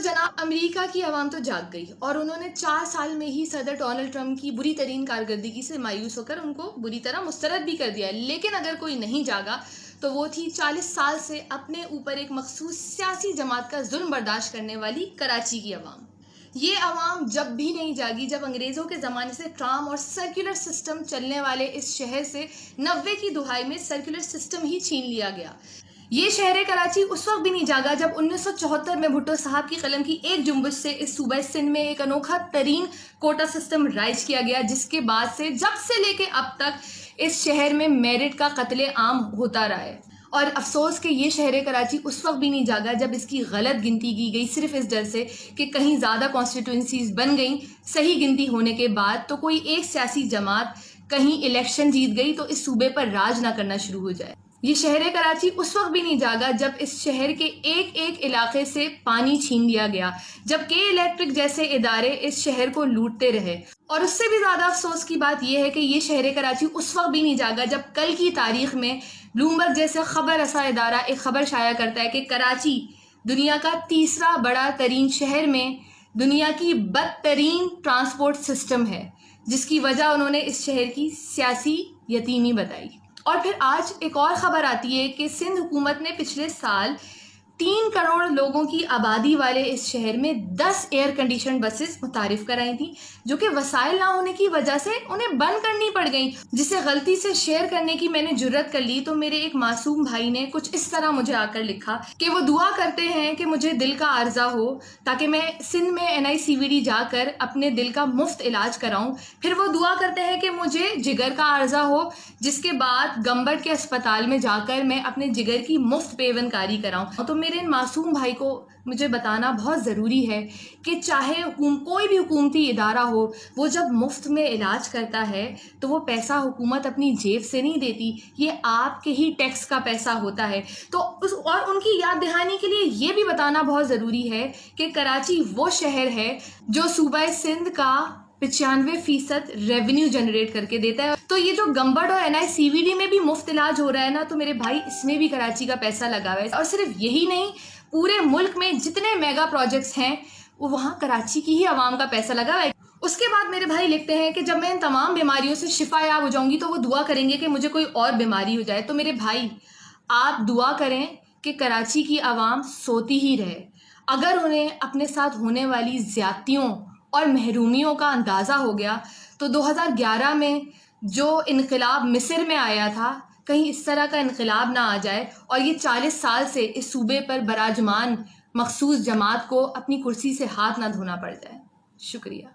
जनाब अमेरिका की आवाम तो जाग गई और उन्होंने 4 साल में ही सदर डोनाल्ड ट्रंप की बुरी तरीन कारकर्दगी से मायूस होकर उनको बुरी तरह मुस्तरद भी कर दिया। लेकिन अगर कोई नहीं जागा तो वो थी 40 साल से अपने ऊपर एक मखसूस सियासी जमात का जुल्म बर्दाश्त करने वाली कराची की आवाम। ये आवाम जब भी नहीं जागी जब अंग्रेज़ों के ज़माने से ट्राम और सर्कुलर सिस्टम चलने वाले इस शहर से 90 की दुहाई में सर्कुलर सिस्टम ही छीन लिया गया। ये शहर कराची उस वक्त भी नहीं जागा जब 1974 में भुट्टो साहब की कलम की एक जुम्बश से इस सूबा सिंध में एक अनोखा तरीन कोटा सिस्टम राइज किया गया, जिसके बाद से जब से लेके अब तक इस शहर में मेरिट का कत्ले आम होता रहा है। और अफसोस कि ये शहर कराची उस वक्त भी नहीं जागा जब इसकी गलत गिनती की गई, सिर्फ इस डर से कि कहीं ज़्यादा कॉन्स्टिट्यूंसीज बन गई सही गिनती होने के बाद तो कोई एक सियासी जमात कहीं इलेक्शन जीत गई तो इस सूबे पर राज ना करना शुरू हो जाए। ये शहर कराची उस वक्त भी नहीं जागा जब इस शहर के एक एक इलाके से पानी छीन लिया गया, जब के इलेक्ट्रिक जैसे इदारे इस शहर को लूटते रहे। और उससे भी ज़्यादा अफसोस की बात यह है कि ये शहर कराची उस वक्त भी नहीं जागा जब कल की तारीख में ब्लूमबर्ग जैसे खबर रसा इदारा एक खबर शाया करता है कि कराची दुनिया का तीसरा बड़ा तरीन शहर में दुनिया की बदतरीन ट्रांसपोर्ट सिस्टम है, जिसकी वजह उन्होंने इस शहर की सियासी यतीमी बताई। और फिर आज एक और ख़बर आती है कि सिंध हुकूमत ने पिछले साल 3 करोड़ लोगों की आबादी वाले इस शहर में 10 एयर कंडीशन बसेस मुतारिफ कराई थी, जो कि वसाइल ना होने की वजह से उन्हें बंद करनी पड़ गई। जिसे गलती से शेयर करने की मैंने जुर्रत कर ली तो मेरे एक मासूम भाई ने कुछ इस तरह मुझे आकर लिखा कि वो दुआ करते हैं कि मुझे दिल का आर्जा हो ताकि मैं सिंध में NICVD जाकर अपने दिल का मुफ्त इलाज कराऊं। फिर वो दुआ करते हैं कि मुझे जिगर का आर्जा हो, जिसके बाद गंबट के अस्पताल में जाकर मैं अपने जिगर की मुफ्त पेवनकारी कराऊं। तो मेरे इन मासूम भाई को मुझे बताना बहुत ज़रूरी है कि चाहे कोई भी हुकूमती इदारा हो, वो जब मुफ्त में इलाज करता है तो वो पैसा हुकूमत अपनी जेब से नहीं देती, ये आपके ही टैक्स का पैसा होता है। तो और उनकी याद दहानी के लिए ये भी बताना बहुत ज़रूरी है कि कराची वो शहर है जो सूबा सिंध का 95% रेवेन्यू जनरेट करके देता है। तो ये जो गंबट और NICVD में भी मुफ्त इलाज हो रहा है ना, तो मेरे भाई इसमें भी कराची का पैसा लगा हुआ है। और सिर्फ यही नहीं, पूरे मुल्क में जितने मेगा प्रोजेक्ट्स हैं वो वहाँ कराची की ही आवाम का पैसा लगा हुआ है। उसके बाद मेरे भाई लिखते हैं कि जब मैं इन तमाम बीमारियों से शिफा याब हो जाऊंगी तो वो दुआ करेंगे कि मुझे कोई और बीमारी हो जाए। तो मेरे भाई आप दुआ करें कि कराची की आवाम सोती ही रहे। अगर उन्हें अपने साथ होने वाली ज्यादतियों और महरूमियों का अंदाज़ा हो गया तो 2011 में जो इनकलाब मिस्र में आया था, कहीं इस तरह का इनकलाब ना आ जाए और ये 40 साल से इस सूबे पर बराजमान मखसूस जमात को अपनी कुर्सी से हाथ ना धोना पड़ जाए। शुक्रिया।